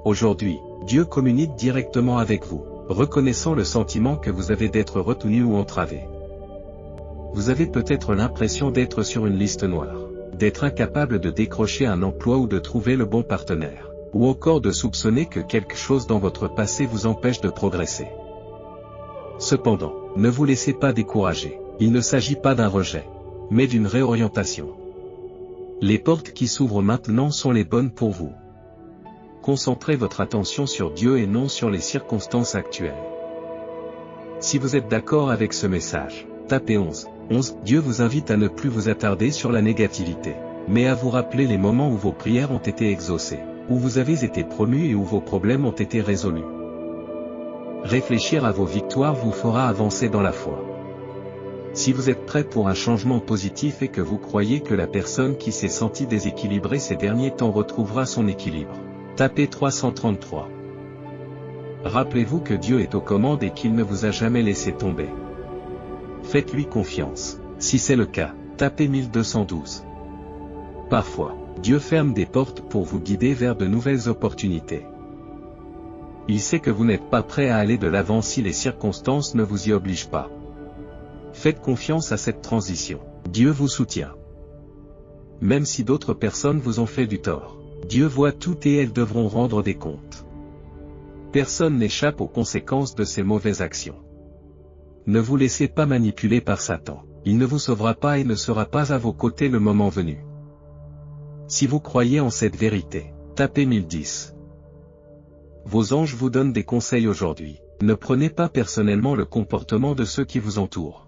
Aujourd'hui, Dieu communique directement avec vous, reconnaissant le sentiment que vous avez d'être retenu ou entravé. Vous avez peut-être l'impression d'être sur une liste noire, d'être incapable de décrocher un emploi ou de trouver le bon partenaire, ou encore de soupçonner que quelque chose dans votre passé vous empêche de progresser. Cependant, ne vous laissez pas décourager, il ne s'agit pas d'un rejet, mais d'une réorientation. Les portes qui s'ouvrent maintenant sont les bonnes pour vous. Concentrez votre attention sur Dieu et non sur les circonstances actuelles. Si vous êtes d'accord avec ce message, tapez 11. Dieu vous invite à ne plus vous attarder sur la négativité, mais à vous rappeler les moments où vos prières ont été exaucées, où vous avez été promu et où vos problèmes ont été résolus. Réfléchir à vos victoires vous fera avancer dans la foi. Si vous êtes prêt pour un changement positif et que vous croyez que la personne qui s'est sentie déséquilibrée ces derniers temps retrouvera son équilibre, tapez 333. Rappelez-vous que Dieu est aux commandes et qu'il ne vous a jamais laissé tomber. Faites-lui confiance. Si c'est le cas, tapez 1212. Parfois, Dieu ferme des portes pour vous guider vers de nouvelles opportunités. Il sait que vous n'êtes pas prêt à aller de l'avant si les circonstances ne vous y obligent pas. Faites confiance à cette transition. Dieu vous soutient. Même si d'autres personnes vous ont fait du tort, Dieu voit tout et elles devront rendre des comptes. Personne n'échappe aux conséquences de ses mauvaises actions. Ne vous laissez pas manipuler par Satan, il ne vous sauvera pas et ne sera pas à vos côtés le moment venu. Si vous croyez en cette vérité, tapez 1010. Vos anges vous donnent des conseils aujourd'hui. Ne prenez pas personnellement le comportement de ceux qui vous entourent.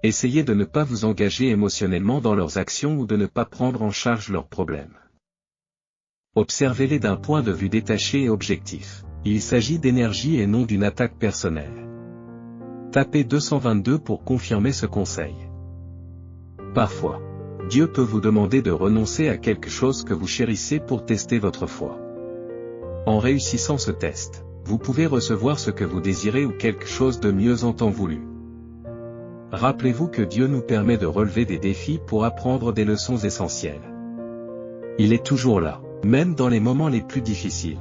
Essayez de ne pas vous engager émotionnellement dans leurs actions ou de ne pas prendre en charge leurs problèmes. Observez-les d'un point de vue détaché et objectif. Il s'agit d'énergie et non d'une attaque personnelle. Tapez 222 pour confirmer ce conseil. Parfois, Dieu peut vous demander de renoncer à quelque chose que vous chérissez pour tester votre foi. En réussissant ce test, vous pouvez recevoir ce que vous désirez ou quelque chose de mieux en temps voulu. Rappelez-vous que Dieu nous permet de relever des défis pour apprendre des leçons essentielles. Il est toujours là, même dans les moments les plus difficiles.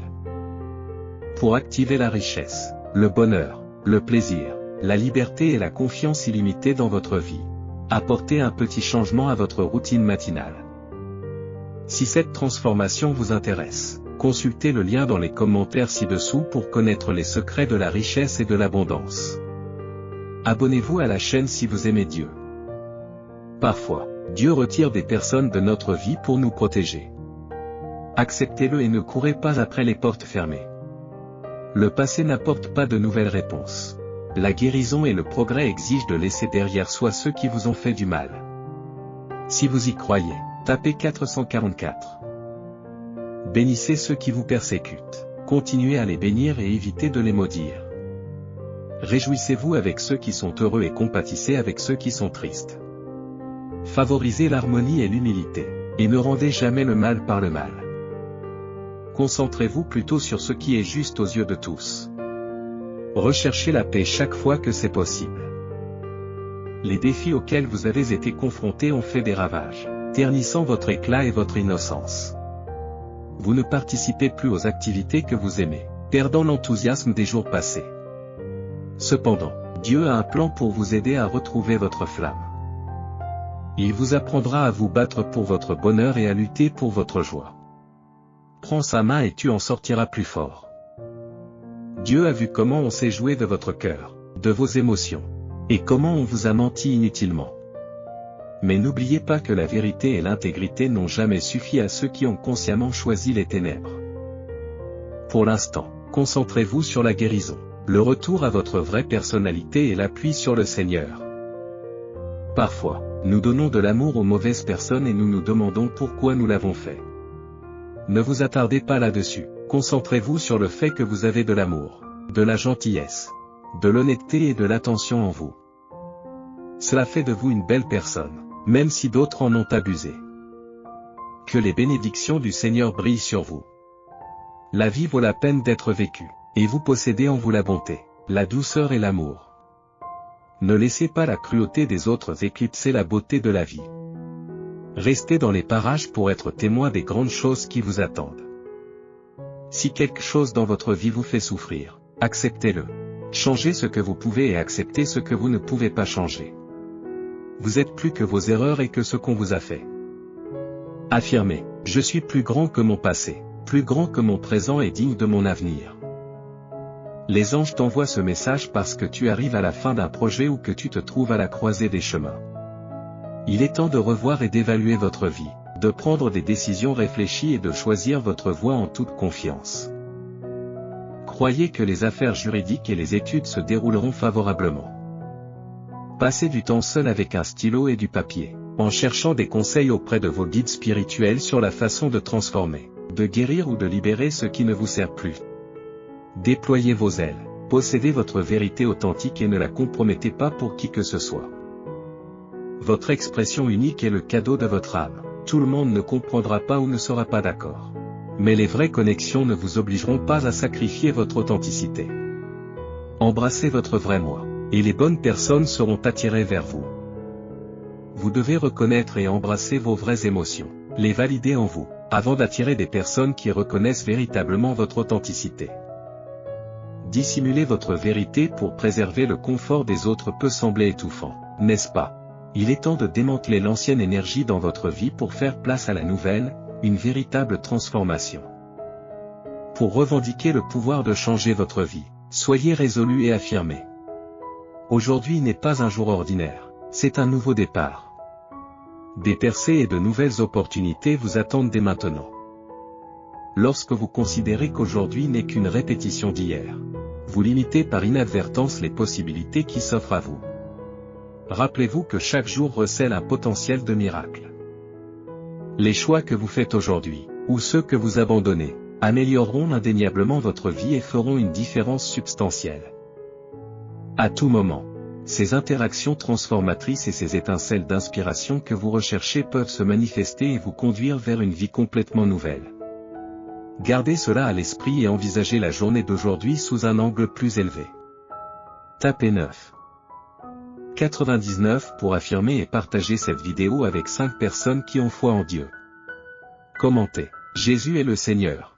Pour activer la richesse, le bonheur, le plaisir, la liberté et la confiance illimitée dans votre vie, apportez un petit changement à votre routine matinale. Si cette transformation vous intéresse, consultez le lien dans les commentaires ci-dessous pour connaître les secrets de la richesse et de l'abondance. Abonnez-vous à la chaîne si vous aimez Dieu. Parfois, Dieu retire des personnes de notre vie pour nous protéger. Acceptez-le et ne courez pas après les portes fermées. Le passé n'apporte pas de nouvelles réponses. La guérison et le progrès exigent de laisser derrière soi ceux qui vous ont fait du mal. Si vous y croyez, tapez 444. Bénissez ceux qui vous persécutent. Continuez à les bénir et évitez de les maudire. Réjouissez-vous avec ceux qui sont heureux et compatissez avec ceux qui sont tristes. Favorisez l'harmonie et l'humilité, et ne rendez jamais le mal par le mal. Concentrez-vous plutôt sur ce qui est juste aux yeux de tous. Recherchez la paix chaque fois que c'est possible. Les défis auxquels vous avez été confrontés ont fait des ravages, ternissant votre éclat et votre innocence. Vous ne participez plus aux activités que vous aimez, perdant l'enthousiasme des jours passés. Cependant, Dieu a un plan pour vous aider à retrouver votre flamme. Il vous apprendra à vous battre pour votre bonheur et à lutter pour votre joie. Prends sa main et tu en sortiras plus fort. Dieu a vu comment on s'est joué de votre cœur, de vos émotions, et comment on vous a menti inutilement. Mais n'oubliez pas que la vérité et l'intégrité n'ont jamais suffi à ceux qui ont consciemment choisi les ténèbres. Pour l'instant, concentrez-vous sur la guérison, le retour à votre vraie personnalité et l'appui sur le Seigneur. Parfois, nous donnons de l'amour aux mauvaises personnes et nous nous demandons pourquoi nous l'avons fait. Ne vous attardez pas là-dessus, concentrez-vous sur le fait que vous avez de l'amour, de la gentillesse, de l'honnêteté et de l'attention en vous. Cela fait de vous une belle personne, même si d'autres en ont abusé. Que les bénédictions du Seigneur brillent sur vous. La vie vaut la peine d'être vécue, et vous possédez en vous la bonté, la douceur et l'amour. Ne laissez pas la cruauté des autres éclipser la beauté de la vie. Restez dans les parages pour être témoin des grandes choses qui vous attendent. Si quelque chose dans votre vie vous fait souffrir, acceptez-le. Changez ce que vous pouvez et acceptez ce que vous ne pouvez pas changer. Vous êtes plus que vos erreurs et que ce qu'on vous a fait. Affirmez, je suis plus grand que mon passé, plus grand que mon présent et digne de mon avenir. Les anges t'envoient ce message parce que tu arrives à la fin d'un projet ou que tu te trouves à la croisée des chemins. Il est temps de revoir et d'évaluer votre vie, de prendre des décisions réfléchies et de choisir votre voie en toute confiance. Croyez que les affaires juridiques et les études se dérouleront favorablement. Passez du temps seul avec un stylo et du papier, en cherchant des conseils auprès de vos guides spirituels sur la façon de transformer, de guérir ou de libérer ce qui ne vous sert plus. Déployez vos ailes, possédez votre vérité authentique et ne la compromettez pas pour qui que ce soit. Votre expression unique est le cadeau de votre âme. Tout le monde ne comprendra pas ou ne sera pas d'accord. Mais les vraies connexions ne vous obligeront pas à sacrifier votre authenticité. Embrassez votre vrai moi, et les bonnes personnes seront attirées vers vous. Vous devez reconnaître et embrasser vos vraies émotions, les valider en vous, avant d'attirer des personnes qui reconnaissent véritablement votre authenticité. Dissimuler votre vérité pour préserver le confort des autres peut sembler étouffant, n'est-ce pas? Il est temps de démanteler l'ancienne énergie dans votre vie pour faire place à la nouvelle, une véritable transformation. Pour revendiquer le pouvoir de changer votre vie, soyez résolu et affirmé. Aujourd'hui n'est pas un jour ordinaire, c'est un nouveau départ. Des percées et de nouvelles opportunités vous attendent dès maintenant. Lorsque vous considérez qu'aujourd'hui n'est qu'une répétition d'hier, vous limitez par inadvertance les possibilités qui s'offrent à vous. Rappelez-vous que chaque jour recèle un potentiel de miracle. Les choix que vous faites aujourd'hui, ou ceux que vous abandonnez, amélioreront indéniablement votre vie et feront une différence substantielle. À tout moment, ces interactions transformatrices et ces étincelles d'inspiration que vous recherchez peuvent se manifester et vous conduire vers une vie complètement nouvelle. Gardez cela à l'esprit et envisagez la journée d'aujourd'hui sous un angle plus élevé. Tapez 9,99 pour affirmer et partager cette vidéo avec 5 personnes qui ont foi en Dieu. Commentez. Jésus est le Seigneur.